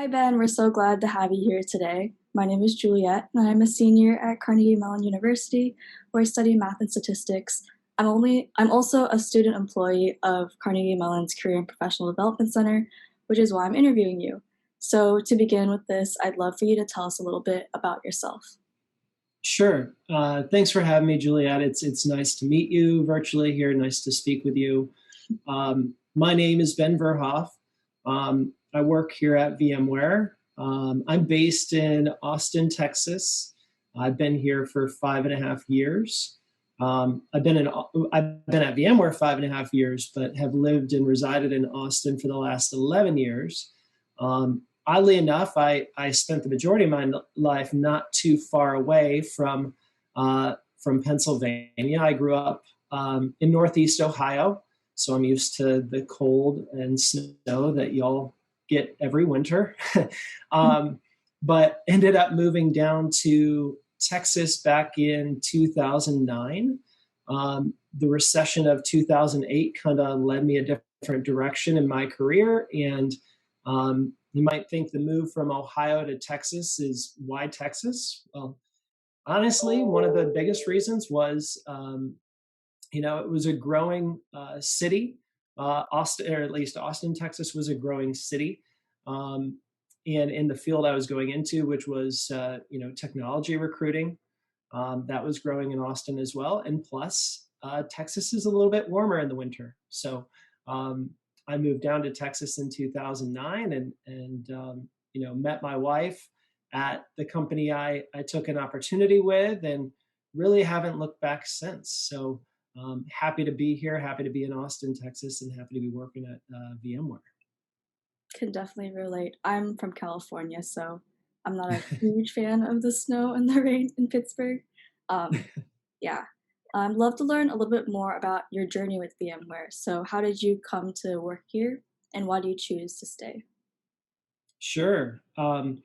Hi, Ben. We're so glad to have you here today. My name is Juliet, and I'm a senior at Carnegie Mellon University, where I study math and statistics. I'm also a student employee of Carnegie Mellon's Career and Professional Development Center, which is why I'm interviewing you. So, to begin with this, I'd love for you to tell us a little bit about yourself. Sure. Thanks for having me, Juliet. It's nice to meet you virtually here. Nice to speak with you. My name is Ben Verhoff. I work here at VMware. I'm based in Austin, Texas. I've been here for 5.5 years. I've been at VMware 5.5 years, but have lived and resided in Austin for the last 11 years. Oddly enough, I spent the majority of my life not too far away from Pennsylvania. I grew up in Northeast Ohio, so I'm used to the cold and snow that y'all get every winter. um, but ended up moving down to Texas back in 2009. The recession of 2008 kind of led me a different direction in my career, and you might think the move from Ohio to Texas is why Texas? Well, honestly, one of the biggest reasons was, it was a growing city. Austin, or at least Austin, Texas, was a growing city. Um, and in the field I was going into, which was, technology recruiting, that was growing in Austin as well. And plus, Texas is a little bit warmer in the winter. So um, I moved down to Texas in 2009 and met my wife at the company I took an opportunity with and really haven't looked back since. So happy to be here, happy to be in Austin, Texas, and happy to be working at VMware. Can definitely relate. I'm from California, so I'm not a huge fan of the snow and the rain in Pittsburgh. Um, yeah. I'd love to learn a little bit more about your journey with VMware. So, how did you come to work here, and why do you choose to stay? Sure. Kind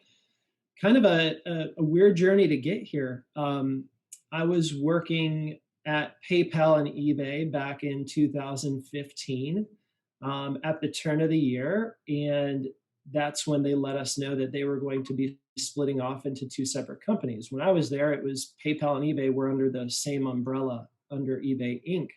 of a weird journey to get here. I was working at PayPal and eBay back in 2015 at the turn of the year. And that's when they let us know that they were going to be splitting off into two separate companies. When I was there, it was PayPal and eBay were under the same umbrella under eBay Inc.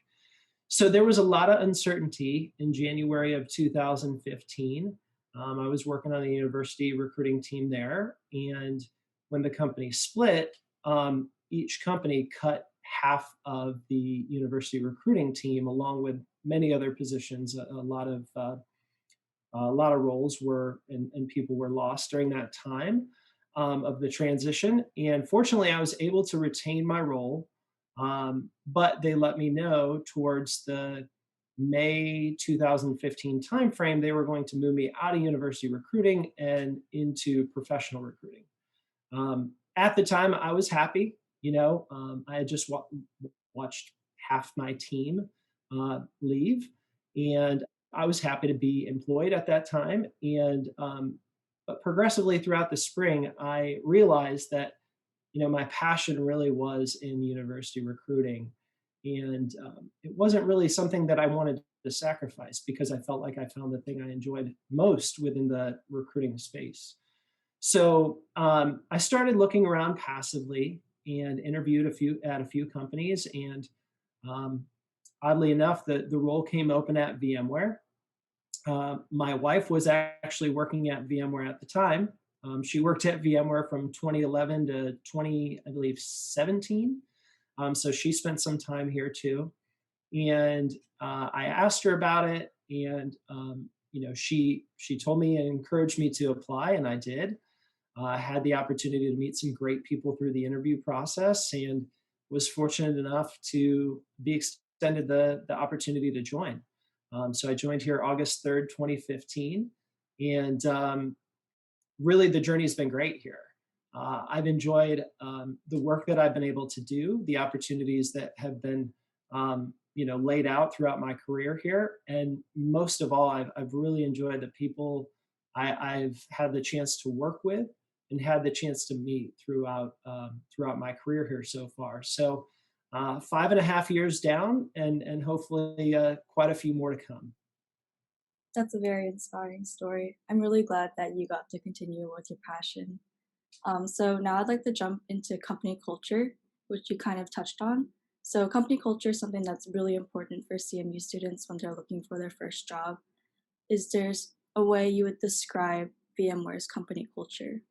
So there was a lot of uncertainty in January of 2015. I was working on the university recruiting team there. And when the company split, each company cut half of the university recruiting team, along with many other positions. A lot of roles were and people were lost during that time of the transition. And fortunately, I was able to retain my role, but they let me know towards the May 2015 timeframe they were going to move me out of university recruiting and into professional recruiting. At the time, I was happy. I had just watched half my team leave, and I was happy to be employed at that time. And but progressively throughout the spring, I realized that my passion really was in university recruiting, and it wasn't really something that I wanted to sacrifice because I felt like I found the thing I enjoyed most within the recruiting space. So I started looking around passively and interviewed at a few companies, and um, oddly enough, the role came open at VMware. My wife was actually working at VMware at the time. She worked at VMware from 2011 to 20, I believe, 17. So she spent some time here too. And I asked her about it, and she told me and encouraged me to apply, and I did. I had the opportunity to meet some great people through the interview process, and was fortunate enough to be extended the opportunity to join. So I joined here August 3rd, 2015, and really the journey has been great here. I've enjoyed the work that I've been able to do, the opportunities that have been laid out throughout my career here, and most of all, I've really enjoyed the people I've had the chance to work with and had the chance to meet throughout my career here so far. So 5.5 years down, and hopefully quite a few more to come. That's a very inspiring story. I'm really glad that you got to continue with your passion. So now I'd like to jump into company culture, which you kind of touched on. So company culture is something that's really important for CMU students when they're looking for their first job. Is there a way you would describe VMware's company culture?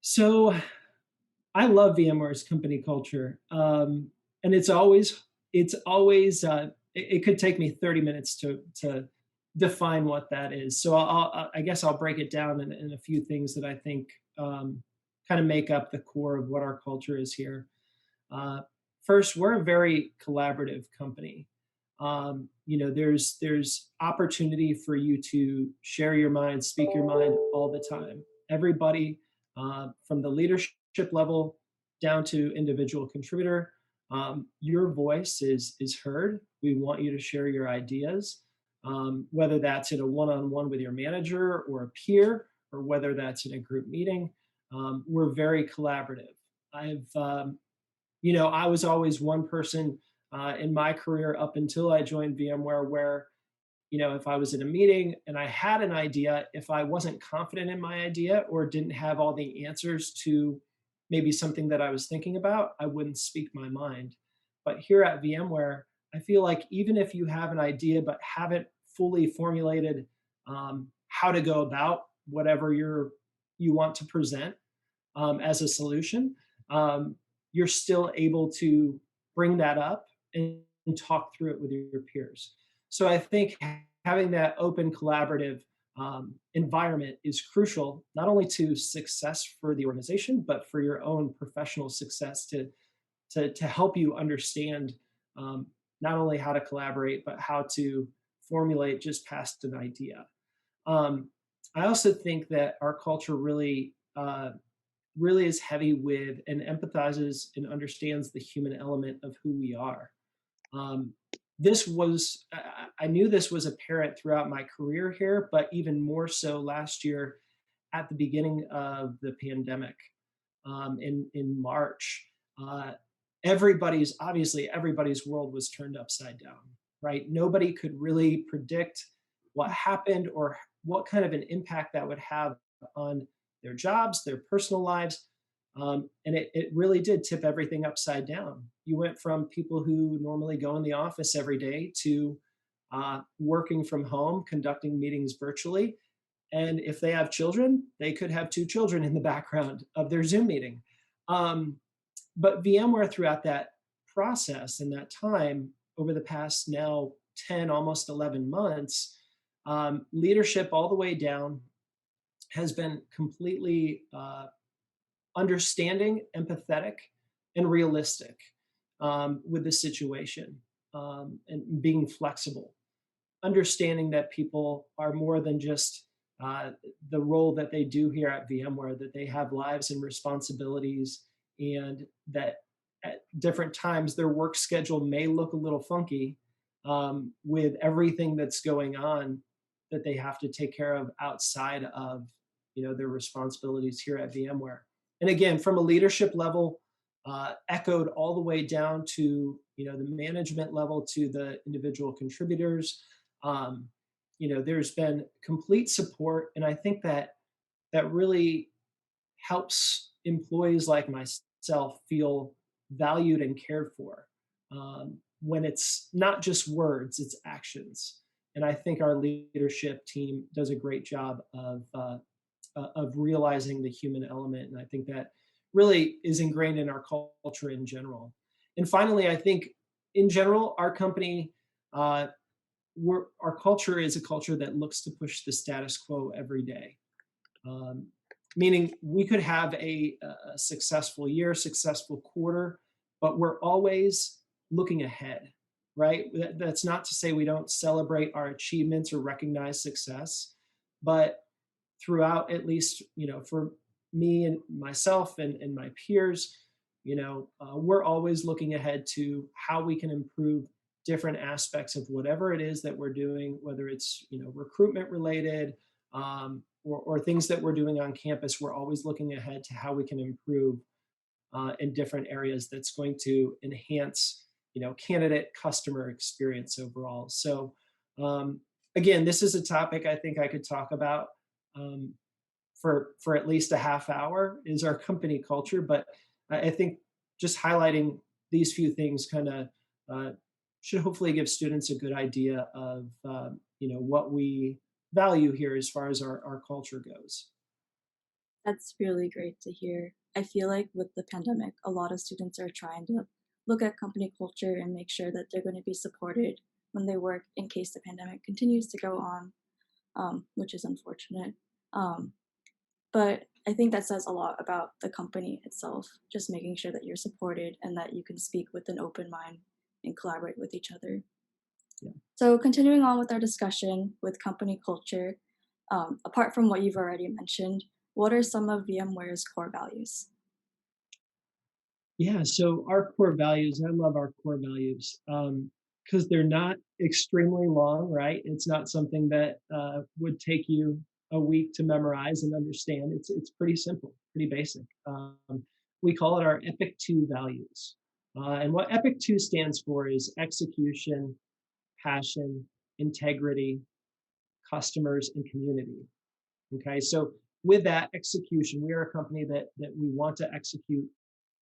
So I love VMware's company culture, and it's always it could take me 30 minutes to define what that is. So I guess I'll break it down in a few things that I think kind of make up the core of what our culture is here. Uh, First, we're a very collaborative company. There's opportunity for you to share your mind, speak your mind all the time. Everybody, from the leadership level down to individual contributor, your voice is heard. We want you to share your ideas, whether that's in a one-on-one with your manager or a peer, or whether that's in a group meeting. We're very collaborative. I was always one person in my career up until I joined VMware where, if I was in a meeting and I had an idea, if I wasn't confident in my idea or didn't have all the answers to maybe something that I was thinking about, I wouldn't speak my mind. But here at VMware, I feel like even if you have an idea but haven't fully formulated how to go about whatever you want to present as a solution, um, you're still able to bring that up and talk through it with your peers. So I think having that open, collaborative environment is crucial, not only to success for the organization, but for your own professional success to help you understand um, not only how to collaborate, but how to formulate just past an idea. Um, I also think that our culture really is heavy with and empathizes and understands the human element of who we are. Um, I knew this was apparent throughout my career here, but even more so last year at the beginning of the pandemic in March. Uh, everybody's world was turned upside down, right? Nobody could really predict what happened or what kind of an impact that would have on their jobs, their personal lives. And it really did tip everything upside down. You went from people who normally go in the office every day to working from home, conducting meetings virtually. And if they have children, they could have two children in the background of their Zoom meeting. Um, but VMware throughout that process and that time over the past now 10, almost 11 months, leadership all the way down has been completely understanding, empathetic, and realistic with the situation and being flexible, understanding that people are more than just uh, the role that they do here at VMware, that they have lives and responsibilities, and that at different times their work schedule may look a little funky with everything that's going on that they have to take care of outside of their responsibilities here at VMware. And again, from a leadership level, echoed all the way down to the management level to the individual contributors. Um, there's been complete support, and I think that really helps employees like myself feel valued and cared for when it's not just words, it's actions. And I think our leadership team does a great job of realizing the human element. And I think that really is ingrained in our culture in general. And finally, I think in general, our company, uh, our culture is a culture that looks to push the status quo every day. Um, Meaning we could have a successful year, successful quarter, but we're always looking ahead, right? That's not to say we don't celebrate our achievements or recognize success, but throughout, at least for me and myself and my peers, we're always looking ahead to how we can improve different aspects of whatever it is that we're doing, whether it's recruitment related or things that we're doing on campus. We're always looking ahead to how we can improve in different areas that's going to enhance candidate customer experience overall. So Um, Again, this is a topic I think I could talk about um, for at least a half hour is our company culture. But I think just highlighting these few things kind of uh, should hopefully give students a good idea of what we value here as far as our culture goes. That's really great to hear. I feel like with the pandemic, a lot of students are trying to look at company culture and make sure that they're going to be supported when they work in case the pandemic continues to go on, which is unfortunate. Um, but I think that says a lot about the company itself, just making sure that you're supported and that you can speak with an open mind and collaborate with each other. Yeah. So, continuing on with our discussion with company culture, apart from what you've already mentioned, what are some of VMware's core values? Yeah, so our core values, I love our core values because they're not extremely long, right? It's not something that would take you a week to memorize and understand. It's pretty simple, pretty basic. We call it our Epic 2 values. And what Epic 2 stands for is execution, passion, integrity, customers, and community. Okay, so with that execution, we are a company that we want to execute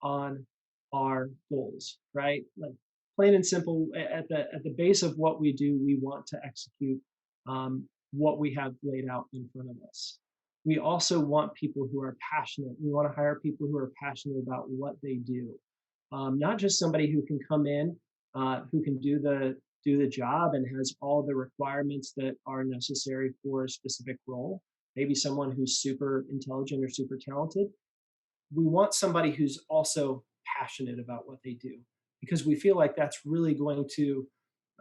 on our goals, right? Like plain and simple, at the base of what we do, we want to execute what we have laid out in front of us. We also want people who are passionate. We want to hire people who are passionate about what they do, not just somebody who can come in, who can do the job and has all the requirements that are necessary for a specific role. Maybe someone who's super intelligent or super talented. We want somebody who's also passionate about what they do because we feel like that's really going to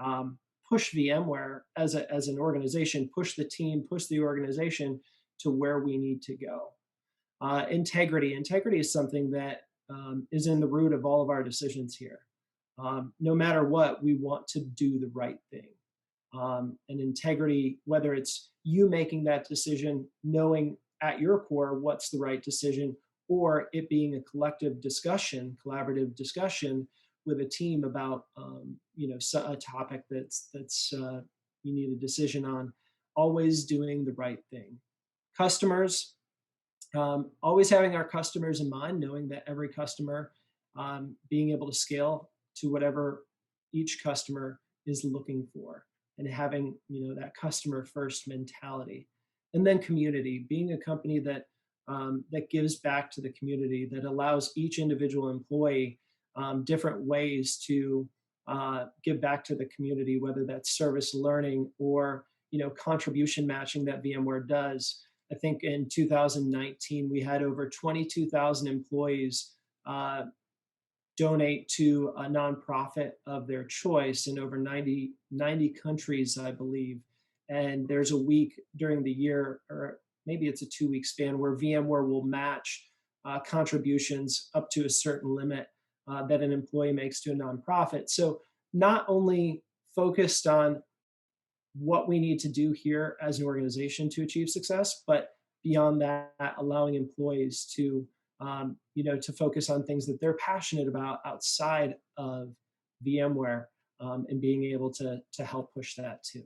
um, push VMware as an organization, push the team, push the organization to where we need to go. Integrity is something that is in the root of all of our decisions here. No matter what, we want to do the right thing. And integrity, whether it's you making that decision, knowing at your core what's the right decision, or it being a collective discussion, collaborative discussion with a team about a topic that's you need a decision on. Always doing the right thing. Customers, always having our customers in mind, knowing that every customer, being able to scale to whatever each customer is looking for, and having that customer first mentality. And then community, being a company that gives back to the community, that allows each individual employee different ways to give back to the community, whether that's service learning or contribution matching that VMware does. I think in 2019, we had over 22,000 employees donate to a nonprofit of their choice in over 90 countries, I believe. And there's a week during the year, or maybe it's a 2 week span, where VMware will match contributions up to a certain limit that an employee makes to a nonprofit. So not only focused on what we need to do here as an organization to achieve success, but beyond that, allowing employees to focus on things that they're passionate about outside of VMware, and being able to help push that too.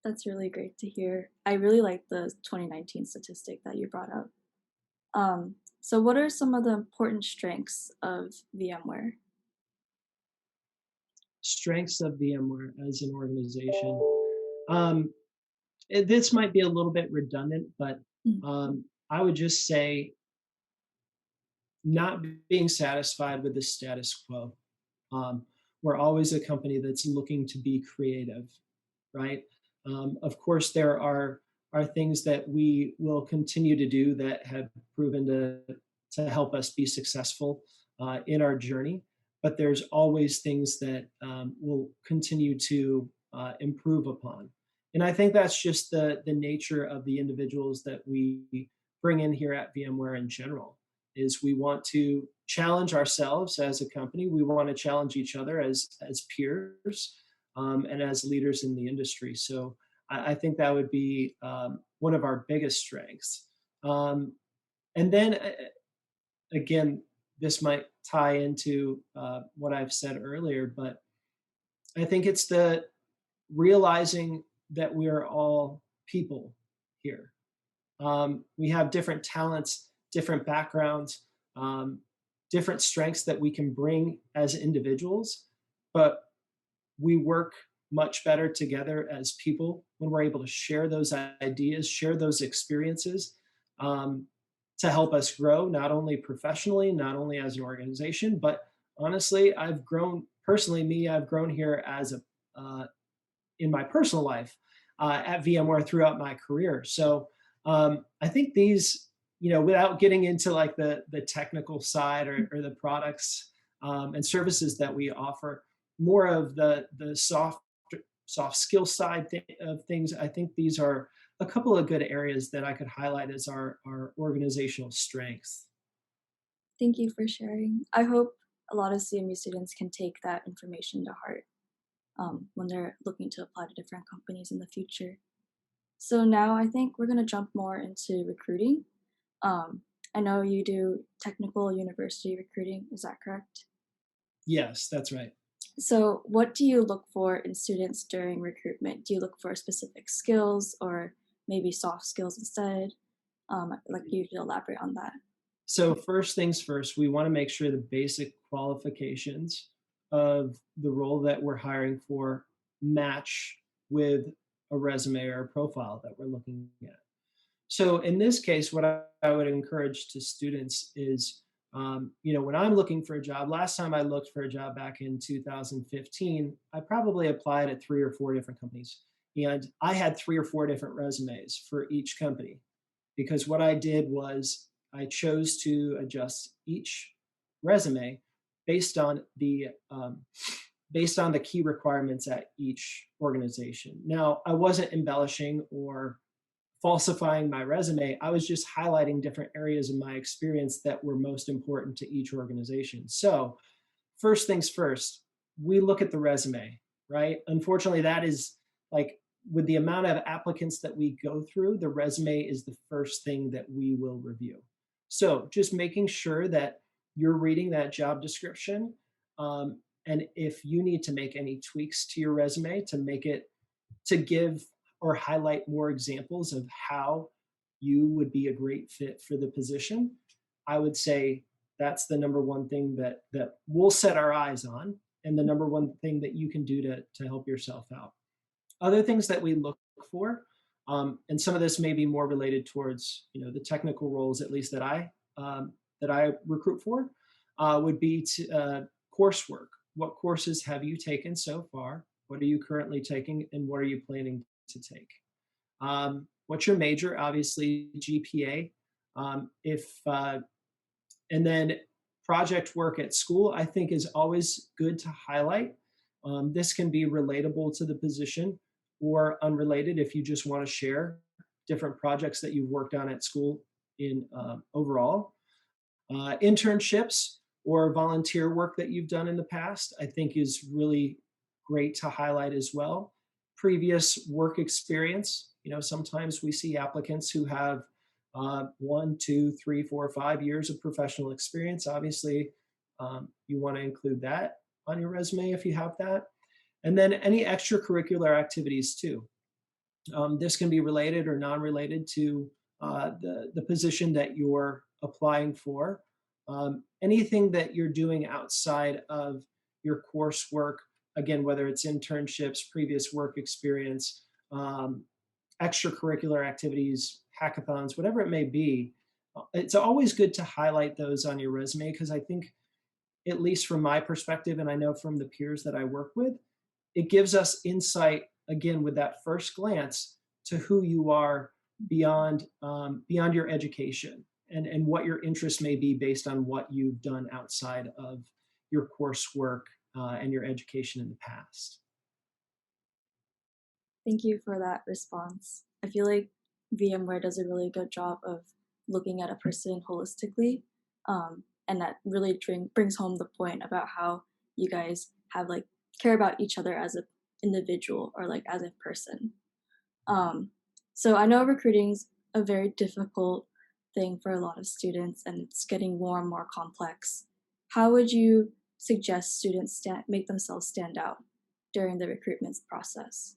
That's really great to hear. I really like the 2019 statistic that you brought up. So, what are some of the important strengths of VMware? Strengths of VMware as an organization. Um, this might be a little bit redundant, but Mm. I would just say not being satisfied with the status quo. Um, we're always a company that's looking to be creative, right? Of course, there are things that we will continue to do that have proven to help us be successful in our journey, but there's always things that we'll continue to improve upon. And I think that's just the nature of the individuals that we bring in here at VMware in general. Is we want to challenge ourselves as a company. We want to challenge each other as peers, and as leaders in the industry. So I think that would be one of our biggest strengths. Um, and then again, this might tie into what I've said earlier, but I think it's the realizing that we are all people here. We have different talents, different backgrounds, um, different strengths that we can bring as individuals, but we work much better together as people when we're able to share those ideas, share those experiences, um, to help us grow, not only professionally, not only as an organization, but honestly, I've grown personally, I've grown here as in my personal life at VMware throughout my career. So I think these, without getting into like the technical side or the products and services that we offer, more of the soft skill side of things. I think these are a couple of good areas that I could highlight as our organizational strengths. Thank you for sharing. I hope a lot of CMU students can take that information to heart when they're looking to apply to different companies in the future. So now I think we're going to jump more into recruiting. Um, I know you do technical university recruiting, is that correct? Yes, that's right. So, what do you look for in students during recruitment? Do you look for specific skills or maybe soft skills instead? Like you could elaborate on that. So first things first, we want to make sure the basic qualifications of the role that we're hiring for match with a resume or a profile that we're looking at. So in this case, what I would encourage to students is, when I'm looking for a job, last time I looked for a job back in 2015, I probably applied at 3 or 4 different companies. And I had 3 or 4 different resumes for each company because what I did was I chose to adjust each resume based on the key requirements at each organization. Now, I wasn't embellishing or falsifying my resume. I was just highlighting different areas of my experience that were most important to each organization. So, first things first, we look at the resume, right? Unfortunately, that is like with the amount of applicants that we go through, the resume is the first thing that we will review. So, just making sure that you're reading that job description. And if you need to make any tweaks to your resume to make it to give or highlight more examples of how you would be a great fit for the position, I would say that's the number one thing that we'll set our eyes on, and the number one thing that you can do to help yourself out. Other things that we look for, and some of this may be more related towards the technical roles, at least that I recruit for, would be coursework. What courses have you taken so far? What are you currently taking, and what are you planning to take? What's your major? Obviously, GPA. If And then project work at school, I think, is always good to highlight. This can be relatable to the position or unrelated if you just want to share different projects that you've worked on at school in overall. Internships or volunteer work that you've done in the past, I think, is really great to highlight as well. Previous work experience, sometimes we see applicants who have 1, 2, 3, 4, 5 years of professional experience. Obviously, you want to include that on your resume if you have that. And then any extracurricular activities too. This can be related or non-related to the position that you're applying for. Anything that you're doing outside of your coursework, again, whether it's internships, previous work experience, extracurricular activities, hackathons, whatever it may be, it's always good to highlight those on your resume because I think, at least from my perspective, and I know from the peers that I work with, it gives us insight again with that first glance to who you are beyond your education and what your interests may be based on what you've done outside of your coursework and your education in the past. Thank you for that response. I feel like VMware does a really good job of looking at a person holistically, and that really brings home the point about how you guys have like care about each other as an individual or like as a person. Um, so I know recruiting's a very difficult thing for a lot of students, and it's getting more and more complex. How would you suggest students make themselves stand out during the recruitment process?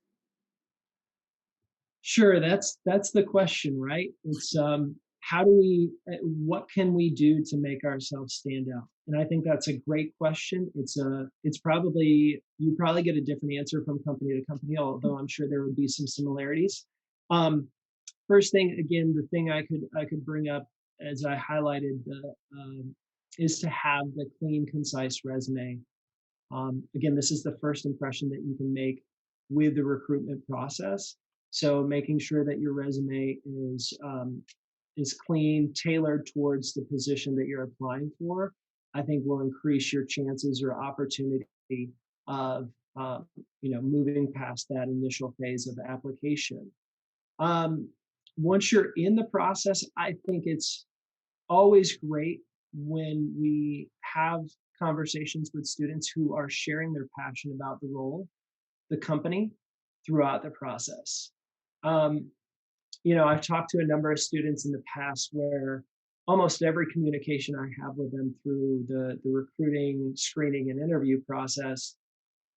Sure, that's the question, right? It's how do we what can we do to make ourselves stand out? And I think that's a great question. It's probably you probably get a different answer from company to company, although I'm sure there would be some similarities. Um, First thing, again, the thing I could bring up as I highlighted the is to have the clean, concise resume. Again, this is the first impression that you can make with the recruitment process. So making sure that your resume is clean, tailored towards the position that you're applying for, I think will increase your chances or opportunity of moving past that initial phase of application. Um, Once you're in the process, I think it's always great when we have conversations with students who are sharing their passion about the role, the company, throughout the process. Um, I've talked to a number of students in the past where almost every communication I have with them through the recruiting, screening, and interview process,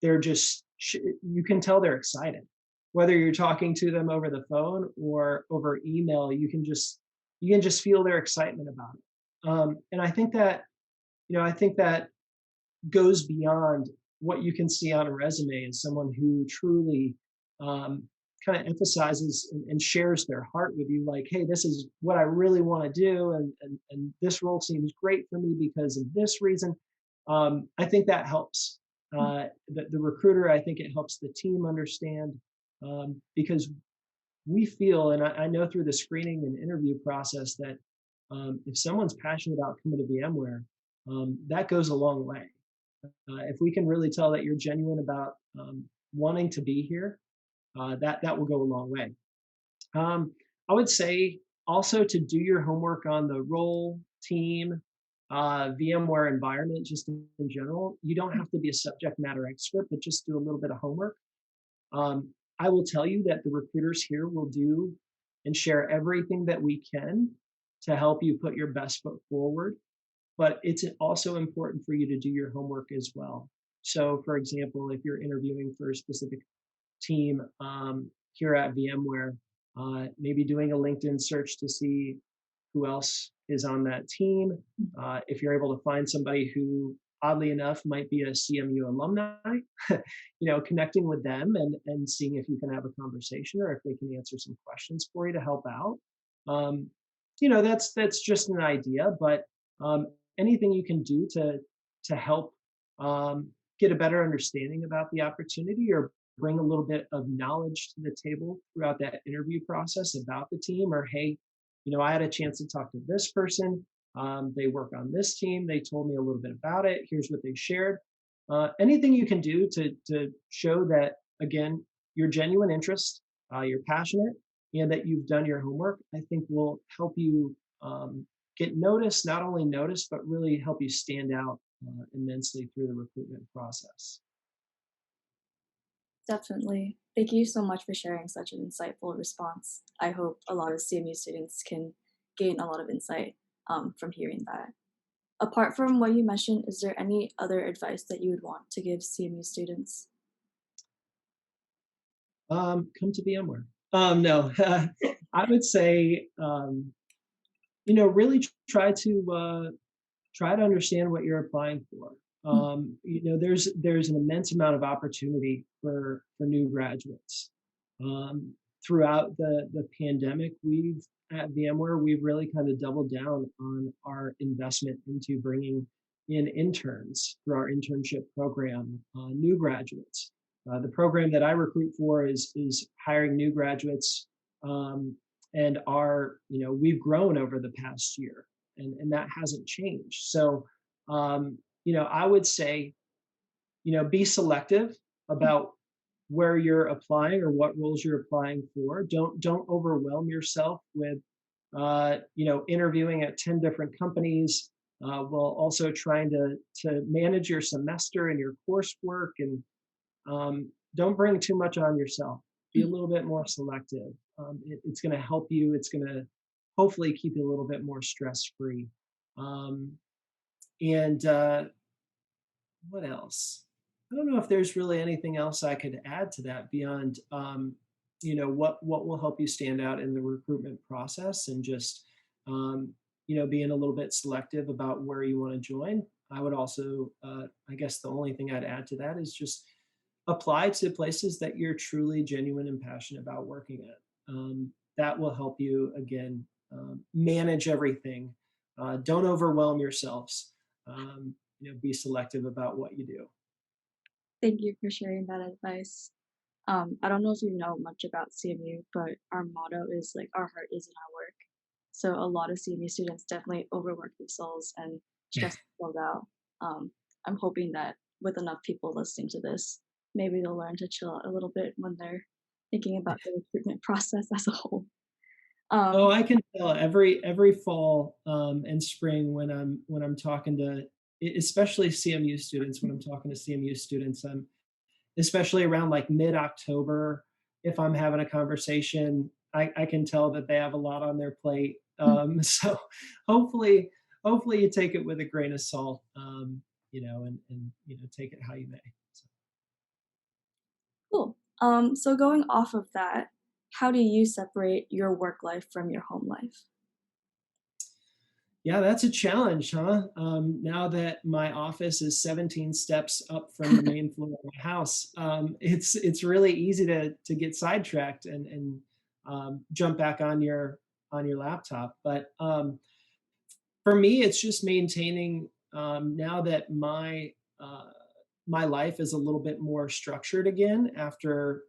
they're just, you can tell they're excited. Whether you're talking to them over the phone or over email, you can just feel their excitement about it. And I think that goes beyond what you can see on a resume as someone who truly um, kind of emphasizes and shares their heart with you, like, hey, this is what I really want to do, and this role seems great for me because of this reason. I think that helps. The recruiter, I think it helps the team understand because we feel, and I know through the screening and interview process that if someone's passionate about coming to VMware, that goes a long way. If we can really tell that you're genuine about wanting to be here, that will go a long way. Um, I would say also to do your homework on the role, team, VMware environment, just in general. You don't have to be a subject matter expert, but just do a little bit of homework. Um, I will tell you that the recruiters here will do and share everything that we can to help you put your best foot forward, but it's also important for you to do your homework as well. So, for example, if you're interviewing for a specific team here at VMware, maybe doing a LinkedIn search to see who else is on that team. If you're able to find somebody who, oddly enough, might be a CMU alumni, connecting with them and seeing if you can have a conversation or if they can answer some questions for you to help out. Um, that's just an idea, but anything you can do to help get a better understanding about the opportunity or bring a little bit of knowledge to the table throughout that interview process about the team, or hey, I had a chance to talk to this person. They work on this team. They told me a little bit about it. Here's what they shared. Anything you can do to show that, again, your genuine interest, you're passionate, and that you've done your homework, I think will help you get noticed, not only noticed, but really help you stand out immensely through the recruitment process. Definitely. Thank you so much for sharing such an insightful response. I hope a lot of CMU students can gain a lot of insight from hearing that. Apart from what you mentioned, is there any other advice that you would want to give CMU students? Come to VMware. No, I would say, really try to understand what you're applying for. There's an immense amount of opportunity for new graduates. Um, Throughout the pandemic, we've at VMware we've really kind of doubled down on our investment into bringing in interns through our internship program, new graduates. The program that I recruit for is hiring new graduates, and we've grown over the past year, and that hasn't changed. So, I would say, be selective about where you're applying or what roles you're applying for. Don't overwhelm yourself with interviewing at 10 different companies, while also trying to manage your semester and your coursework, and don't bring too much on yourself. Be a little bit more selective. It's going to help you. It's going to hopefully keep you a little bit more stress free. Um, and What else? I don't know if there's really anything else I could add to that beyond. what will help you stand out in the recruitment process, and just being a little bit selective about where you want to join. I would also, I guess the only thing I'd add to that is just apply to places that you're truly genuine and passionate about working at. That will help you, again, manage everything. Don't overwhelm yourselves. Be selective about what you do. Thank you for sharing that advice. I don't know if you know much about CMU, but our motto is like our heart is in our work. So a lot of CMU students definitely overwork themselves and stress themselves out. I'm hoping that with enough people listening to this, maybe they'll learn to chill out a little bit when they're thinking about the recruitment process as a whole. Oh, Um, I can tell every fall and spring when I'm talking to especially CMU students. When I'm talking to CMU students, especially around like mid-October, if I'm having a conversation, I can tell that they have a lot on their plate. So hopefully, hopefully you take it with a grain of salt, and take it how you may. So. cool. So going off of that, how do you separate your work life from your home life? Yeah, that's a challenge, huh? Now that my office is 17 steps up from the main floor of my house, it's really easy to get sidetracked and jump back on your laptop. But for me, it's just maintaining, now that my life is a little bit more structured again after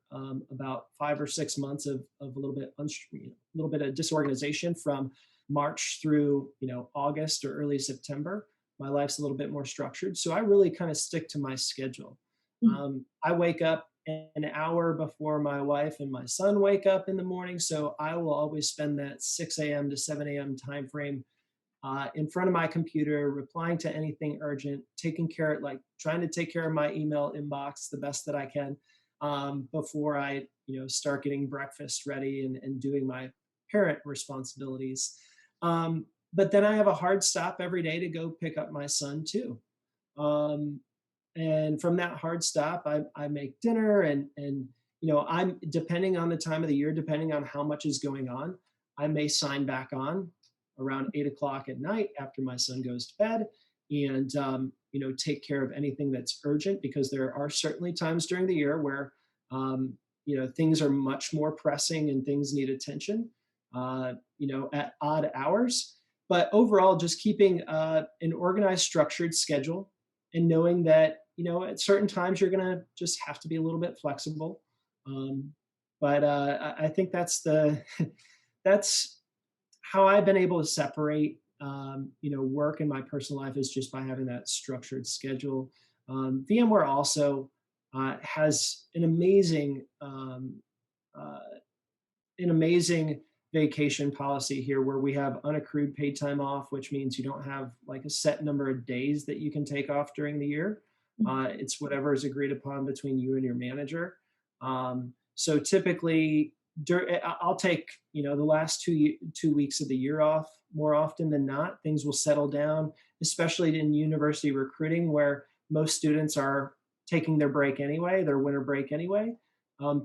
about 5 or 6 months of a little bit of disorganization from March through August or early September. My life's a little bit more structured, so I really kind of stick to my schedule. Mhm. I wake up an hour before my wife and my son wake up in the morning, so I will always spend that 6 a.m. to 7 a.m. time frame in front of my computer, replying to anything urgent, like trying to take care of my email inbox the best that I can before I, start getting breakfast ready and doing my parent responsibilities. But then I have a hard stop every day to go pick up my son too. Um, and from that hard stop, I make dinner, and I'm depending on the time of the year, depending on how much is going on, I may sign back on around 8 o'clock at night after my son goes to bed, and take care of anything that's urgent, because there are certainly times during the year where things are much more pressing and things need attention, at odd hours. But overall, just keeping an organized, structured schedule, and knowing that at certain times you're going to just have to be a little bit flexible. um, but I think that's how I've been able to separate work and my personal life, is just by having that structured schedule. VMware also has uh, an amazing vacation policy here, where we have unaccrued paid time off, which means you don't have like a set number of days that you can take off during the year. It's whatever is agreed upon between you and your manager. So typically, I'll take the last 2 weeks of the year off more often than not. Things will settle down, especially in university recruiting, where most students are taking their break anyway, their winter break anyway.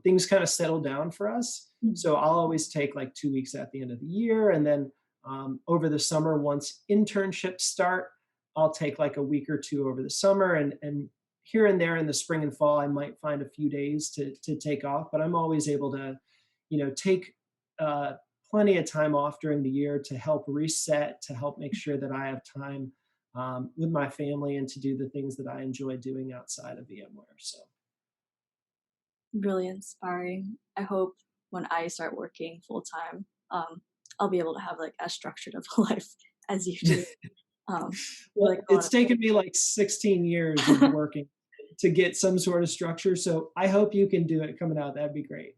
Things kind of settle down for us. Mhm. So I'll always take like 2 weeks at the end of the year. And then over the summer, once internships start, I'll take like a week or two over the summer. And here and there in the spring and fall, I might find a few days to take off. But I'm always able to, take plenty of time off during the year to help reset, to help make sure that I have time with my family, and to do the things that I enjoy doing outside of VMware. So. Really inspiring. I hope when I start working full time, I'll be able to have like as structured of a life as you do. I feel Well, like a lot it's taken me like 16 years of of working to get some sort of structure, so I hope you can do it coming out. That'd be great.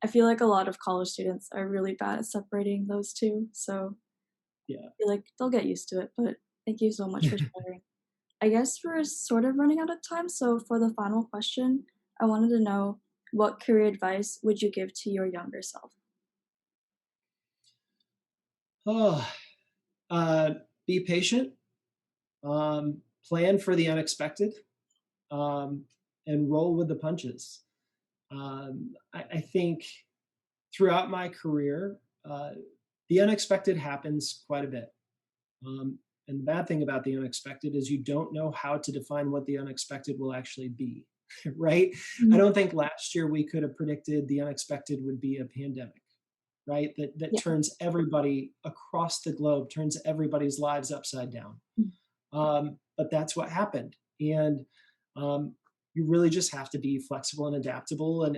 I feel like a lot of college students are really bad at separating those two. So Yeah. I feel like they'll get used to it. But thank you so much for sharing. I guess we're sort of running out of time. So for the final question, I wanted to know what career advice would you give to your younger self? Oh, uh, be patient, plan for the unexpected, um, and roll with the punches. I think throughout my career, the unexpected happens quite a bit. Um, and the bad thing about the unexpected is you don't know how to define what the unexpected will actually be, right? I Mm, don't think last year we could have predicted the unexpected would be a pandemic, right? That yeah. turns everybody across the globe, turns everybody's lives upside down. Mm, But that's what happened, and you really just have to be flexible and adaptable, and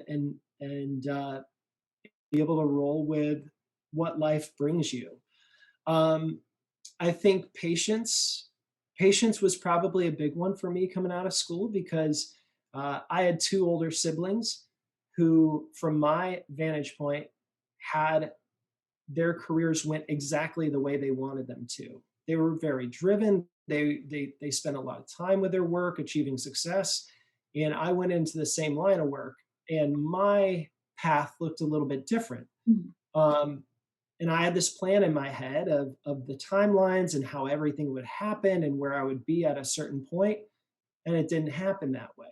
be able to roll with what life brings you. Um, I think patience was probably a big one for me coming out of school because I had two older siblings who, from my vantage point, had their careers went exactly the way they wanted them to. They were very driven. They spent a lot of time with their work, achieving success. And I went into the same line of work, and my path looked a little bit different. mm, Um, and I had this plan in my head of the timelines and how everything would happen and where I would be at a certain point, and it didn't happen that way.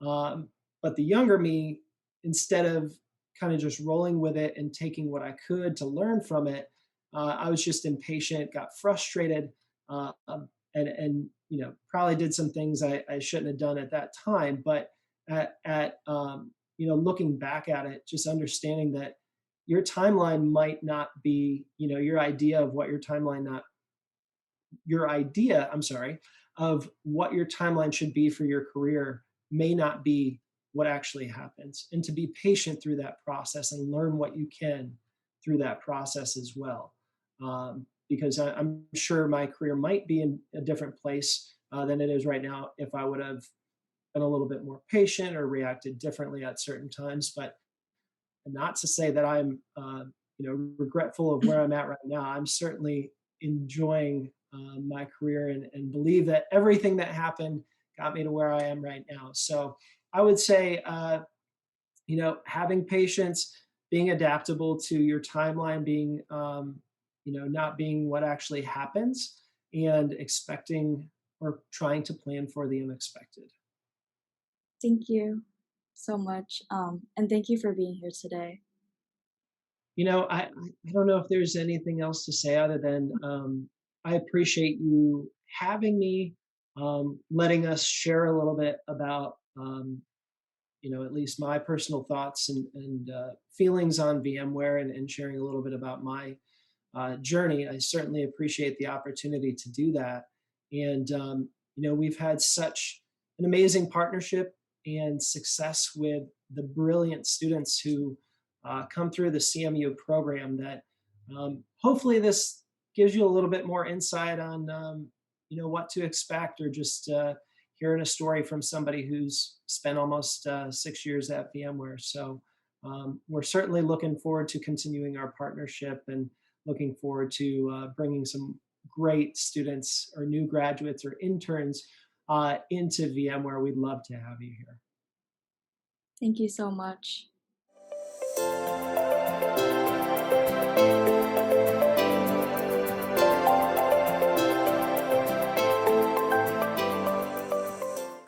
Um, but the younger me, instead of kind of just rolling with it and taking what I could to learn from it, I was just impatient, got frustrated, and probably did some things I shouldn't have done at that time. But at looking back at it, just understanding that your timeline might not be your idea of what your idea, I'm sorry, of what your timeline should be for your career may not be what actually happens. And to be patient through that process and learn what you can through that process as well. Because I'm sure my career might be in a different place than it is right now if I would have been a little bit more patient or reacted differently at certain times. But not to say that I'm, regretful of where I'm at right now. I'm certainly enjoying my career and believe that everything that happened got me to where I am right now. So I would say, having patience, being adaptable to your timeline, being, not being what actually happens, and expecting or trying to plan for the unexpected. thank you so much. And thank you for being here today. I don't know if there's anything else to say other than I appreciate you having me, letting us share a little bit about, at least my personal thoughts and feelings on VMware and sharing a little bit about my journey. I certainly appreciate the opportunity to do that. And, we've had such an amazing partnership and success with the brilliant students who come through the CMU program that hopefully this gives you a little bit more insight on, what to expect or just hearing a story from somebody who's spent almost 6 years at VMware. So we're certainly looking forward to continuing our partnership and looking forward to bringing some great students or new graduates or interns into VMware. We'd love to have you here. Thank you so much.